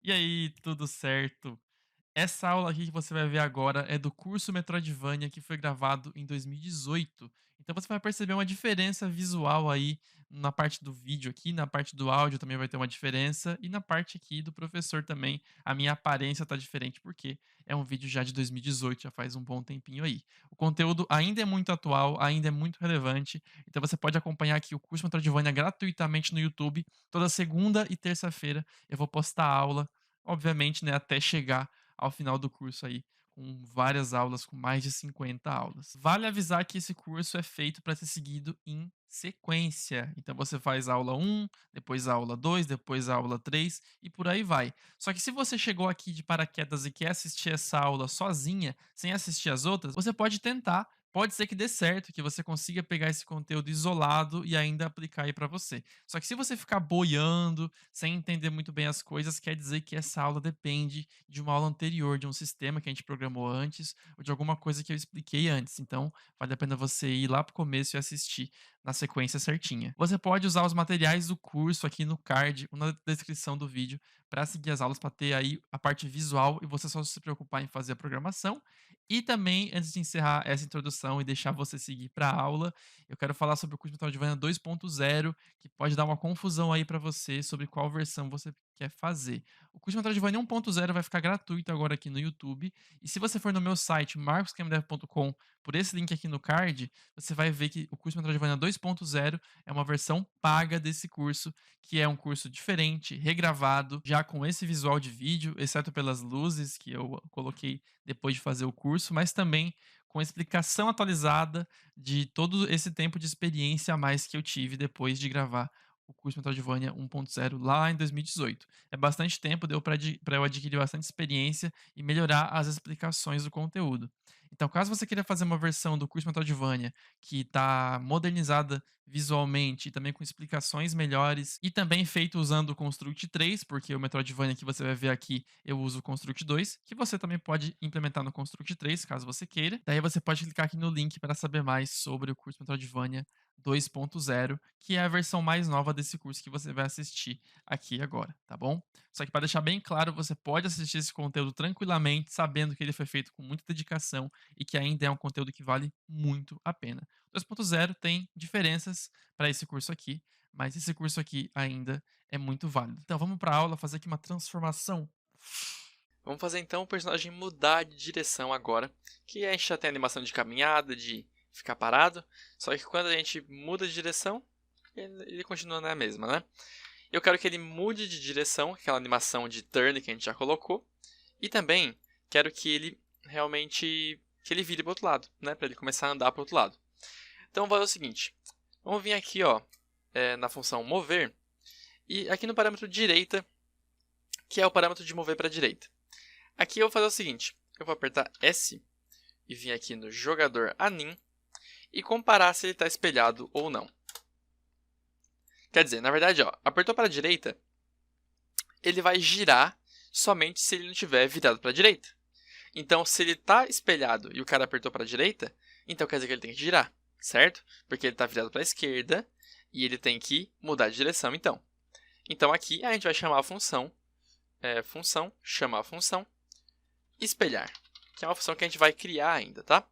E aí, tudo certo? Essa aula aqui que você vai ver agora é do curso Metroidvania que foi gravado em 2018. Então você vai perceber uma diferença visual aí na parte do vídeo aqui, na parte do áudio também vai ter uma diferença e na parte aqui do professor também a minha aparência tá diferente porque é um vídeo já de 2018, já faz um bom tempinho aí. O conteúdo ainda é muito atual, ainda é muito relevante, então você pode acompanhar aqui o curso Metroidvania gratuitamente no YouTube. Toda segunda e terça-feira eu vou postar aula, obviamente, né, até chegar ao final do curso aí, com várias aulas, com mais de 50 aulas. Vale avisar que esse curso é feito para ser seguido em sequência. Então você faz aula um, depois a aula 2, depois a aula 3 e por aí vai. Só que se você chegou aqui de paraquedas e quer assistir essa aula sozinha, sem assistir as outras, você pode tentar. Pode ser que dê certo, que você consiga pegar esse conteúdo isolado e ainda aplicar aí para você. Só que se você ficar boiando, sem entender muito bem as coisas, quer dizer que essa aula depende de uma aula anterior, de um sistema que a gente programou antes, ou de alguma coisa que eu expliquei antes. Então, vale a pena você ir lá para o começo e assistir na sequência certinha. Você pode usar os materiais do curso aqui no card ou na descrição do vídeo para seguir as aulas, para ter aí a parte visual e você só se preocupar em fazer a programação. E também, antes de encerrar essa introdução e deixar você seguir para a aula, eu quero falar sobre o curso Metroidvania 2.0, que pode dar uma confusão aí para você sobre qual versão você quer fazer. O curso Metroidvania 1.0 vai ficar gratuito agora aqui no YouTube. E se você for no meu site marcoscamedev.com, por esse link aqui no card, você vai ver que o curso Metroidvania 2.0 é uma versão paga desse curso, que é um curso diferente, regravado, já com esse visual de vídeo, exceto pelas luzes que eu coloquei depois de fazer o curso, mas também com explicação atualizada de todo esse tempo de experiência a mais que eu tive depois de gravar o curso Metroidvania 1.0 lá em 2018. É bastante tempo, deu para eu adquirir bastante experiência e melhorar as explicações do conteúdo. Então, caso você queira fazer uma versão do curso Metroidvania que está modernizada visualmente e também com explicações melhores e também feito usando o Construct 3, porque o Metroidvania que você vai ver aqui eu uso o Construct 2, que você também pode implementar no Construct 3, caso você queira. Daí você pode clicar aqui no link para saber mais sobre o curso Metroidvania 2.0, que é a versão mais nova desse curso que você vai assistir aqui agora, tá bom? Só que para deixar bem claro, você pode assistir esse conteúdo tranquilamente, sabendo que ele foi feito com muita dedicação e que ainda é um conteúdo que vale muito a pena. 2.0 tem diferenças para esse curso aqui, mas esse curso aqui ainda é muito válido. Então vamos para a aula fazer aqui uma transformação. Vamos fazer então o personagem mudar de direção agora, que a gente já tem animação de caminhada, de ficar parado, só que quando a gente muda de direção, ele continua na mesma, né? Eu quero que ele mude de direção, aquela animação de turn que a gente já colocou, e também quero que ele realmente que ele vire para o outro lado, né? Para ele começar a andar para o outro lado. Então vamos fazer o seguinte, vamos vir aqui ó, na função mover, e aqui no parâmetro direita, que é o parâmetro de mover para a direita. Aqui eu vou fazer o seguinte, eu vou apertar S e vir aqui no jogador anim e comparar se ele está espelhado ou não. Quer dizer, na verdade, ó, apertou para a direita, ele vai girar somente se ele não estiver virado para a direita. Então, se ele está espelhado e o cara apertou para a direita, então quer dizer que ele tem que girar, certo? Porque ele está virado para a esquerda e ele tem que mudar de direção, então. Então, aqui a gente vai chamar a função, chamar a função, espelhar, que é uma função que a gente vai criar ainda, tá?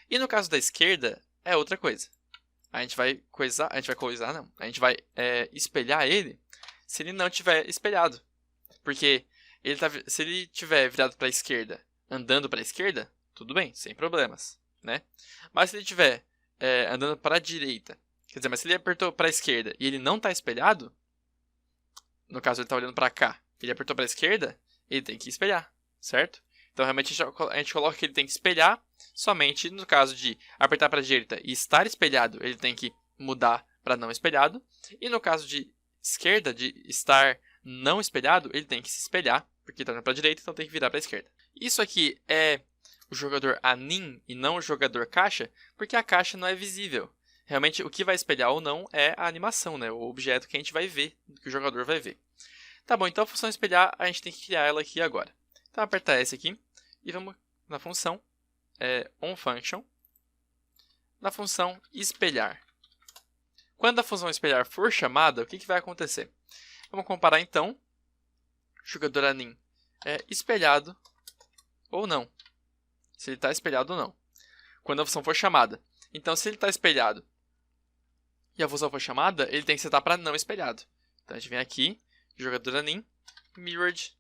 E no caso da esquerda, é outra coisa. A gente vai espelhar ele se ele não tiver espelhado. Porque se ele tiver virado para a esquerda, andando para a esquerda, tudo bem, sem problemas, né? Mas se ele tiver andando para a direita, quer dizer, mas se ele apertou para a esquerda e ele não está espelhado, no caso ele está olhando para cá, ele apertou para a esquerda, ele tem que espelhar, certo? Então realmente a gente coloca que ele tem que espelhar, somente no caso de apertar para a direita e estar espelhado, ele tem que mudar para não espelhado, e no caso de esquerda, de estar não espelhado, ele tem que se espelhar, porque está para a direita, então tem que virar para a esquerda. Isso aqui é o jogador anim e não o jogador caixa, porque a caixa não é visível. Realmente, o que vai espelhar ou não é a animação, né? O objeto que a gente vai ver, que o jogador vai ver. Tá bom, então a função espelhar, a gente tem que criar ela aqui agora. Então, apertar S aqui e vamos na função onFunction, na função espelhar. Quando a função espelhar for chamada, o que vai acontecer? Vamos comparar então jogador Anin é espelhado ou não. Se ele está espelhado ou não. Quando a função for chamada. Então, se ele está espelhado e a função for chamada, ele tem que setar para não espelhado. Então, a gente vem aqui, jogador Anin, mirrored,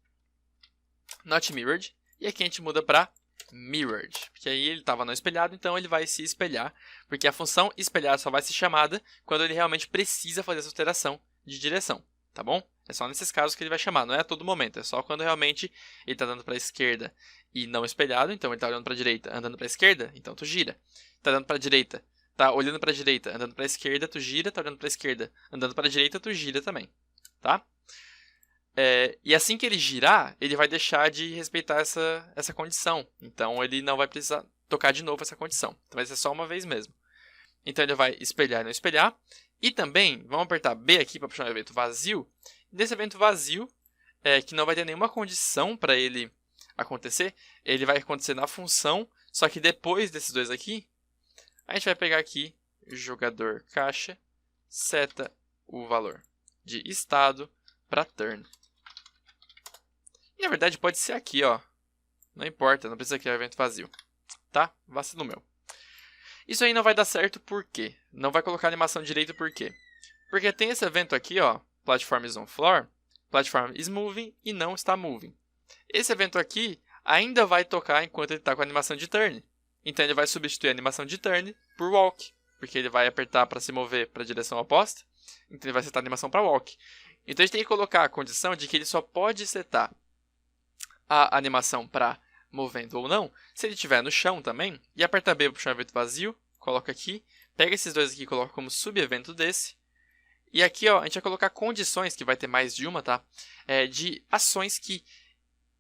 not mirrored. E aqui a gente muda para mirrored. Porque aí ele estava não espelhado, então ele vai se espelhar. Porque a função espelhar só vai ser chamada quando ele realmente precisa fazer essa alteração de direção. Tá bom? É só nesses casos que ele vai chamar, não é a todo momento. É só quando realmente ele está dando para a esquerda e não espelhado. Então ele está olhando para a direita, andando para a esquerda, então tu gira. Está dando para a direita, está olhando para a direita, andando para a esquerda, tu gira. Está olhando para a esquerda, andando para a direita, tu gira também. Tá? E assim que ele girar, ele vai deixar de respeitar essa condição. Então ele não vai precisar tocar de novo essa condição. Então vai ser só uma vez mesmo. Então ele vai espelhar e não espelhar. E também, vamos apertar B aqui para puxar um evento vazio. Nesse evento vazio, que não vai ter nenhuma condição para ele acontecer, ele vai acontecer na função, só que depois desses dois aqui, a gente vai pegar aqui, jogador caixa, seta o valor de estado para turn. E na verdade pode ser aqui, ó. Não importa, não precisa criar evento vazio. Tá? Vacilo meu. Isso aí não vai dar certo por quê? Não vai colocar animação direito por quê? Porque tem esse evento aqui, ó. Platform is on floor, platform is moving e não está moving. Esse evento aqui ainda vai tocar enquanto ele está com a animação de turn. Então ele vai substituir a animação de turn por walk. Porque ele vai apertar para se mover para a direção oposta. Então ele vai setar a animação para walk. Então a gente tem que colocar a condição de que ele só pode setar a animação para movendo ou não, se ele estiver no chão também, e aperta B para puxar um evento vazio, coloca aqui, pega esses dois aqui e coloca como subevento desse, e aqui ó, a gente vai colocar condições, que vai ter mais de uma, tá? De ações que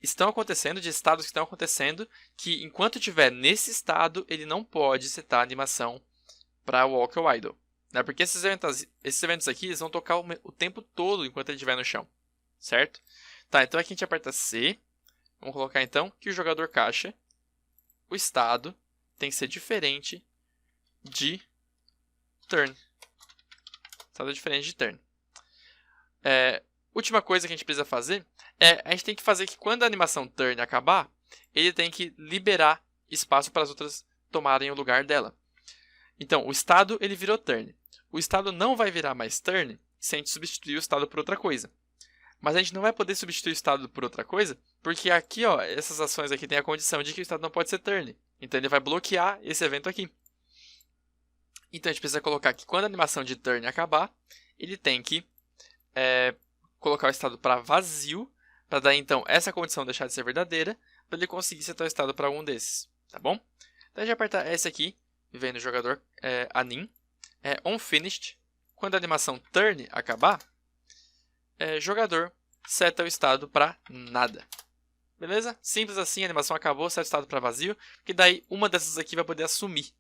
estão acontecendo, de estados que estão acontecendo, que enquanto estiver nesse estado, ele não pode setar a animação para walk ou idle. Né? Porque esses eventos aqui eles vão tocar o tempo todo enquanto ele estiver no chão, certo? Tá, então aqui a gente aperta C. Vamos colocar então que o jogador caixa, o estado, tem que ser diferente de turn. Estado diferente de turn. Última coisa que a gente precisa fazer a gente tem que fazer que quando a animação turn acabar, ele tem que liberar espaço para as outras tomarem o lugar dela. Então, o estado ele virou turn. O estado não vai virar mais turn se a gente substituir o estado por outra coisa. Mas a gente não vai poder substituir o estado por outra coisa, porque aqui, ó, essas ações aqui têm a condição de que o estado não pode ser turn. Então ele vai bloquear esse evento aqui. Então a gente precisa colocar que quando a animação de turn acabar, ele tem que colocar o estado para vazio, para daí então essa condição deixar de ser verdadeira, para ele conseguir setar o estado para algum desses. Tá bom? Então a gente aperta S aqui, vem no jogador Anin, onFinished. Quando a animação turn acabar, jogador seta o estado para nada. Beleza? Simples assim, a animação acabou, seta o estado para vazio, que daí uma dessas aqui vai poder assumir.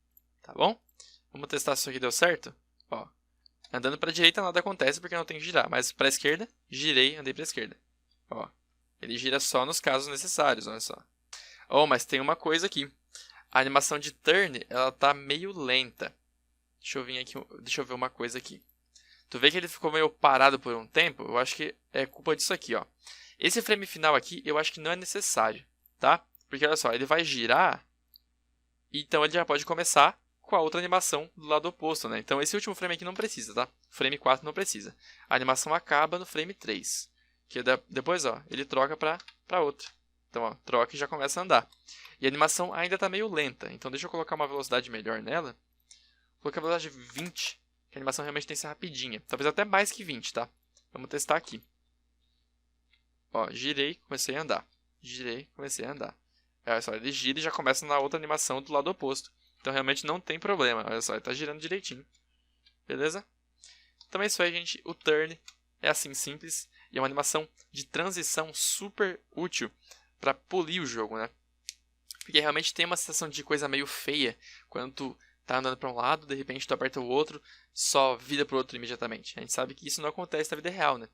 Tá bom? Vamos testar se isso aqui deu certo. Ó, andando para a direita nada acontece porque não tem que girar, mas para a esquerda, girei, andei para a esquerda. Ó, ele gira só nos casos necessários, olha só. Oh, mas tem uma coisa aqui. A animação de turn, ela tá meio lenta. Deixa eu vir aqui, deixa eu ver uma coisa aqui. Tu vê que ele ficou meio parado por um tempo? Eu acho que é culpa disso aqui, ó. Esse frame final aqui, eu acho que não é necessário, tá? Porque olha só, ele vai girar, então ele já pode começar com a outra animação do lado oposto, né? Então esse último frame aqui não precisa, tá? Frame 4 não precisa. A animação acaba no frame 3. Que depois, ó, ele troca para outro. Então, ó, troca e já começa a andar. E a animação ainda está meio lenta, então deixa eu colocar uma velocidade melhor nela. Vou colocar a velocidade 20, que a animação realmente tem que ser rapidinha. Talvez até mais que 20, tá? Vamos testar aqui. Ó, girei, comecei a andar. Girei, comecei a andar. Olha só, ele gira e já começa na outra animação do lado oposto. Então realmente não tem problema. Olha só, ele está girando direitinho. Beleza? Então é isso aí, gente. O turn é assim simples. E é uma animação de transição super útil para polir o jogo, né? Porque realmente tem uma sensação de coisa meio feia quando tu tá andando para um lado, de repente tu aperta o outro, só vira pro outro imediatamente. A gente sabe que isso não acontece na vida real, né?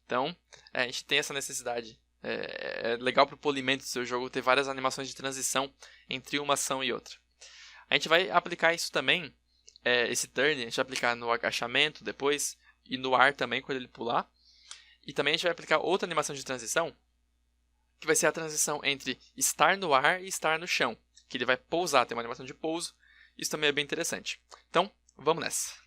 Então, a gente tem essa necessidade. É legal pro polimento do seu jogo ter várias animações de transição entre uma ação e outra. A gente vai aplicar isso também, esse turn, a gente vai aplicar no agachamento depois, e no ar também, quando ele pular. E também a gente vai aplicar outra animação de transição, que vai ser a transição entre estar no ar e estar no chão, que ele vai pousar, tem uma animação de pouso. Isso também é bem interessante. Então, vamos nessa.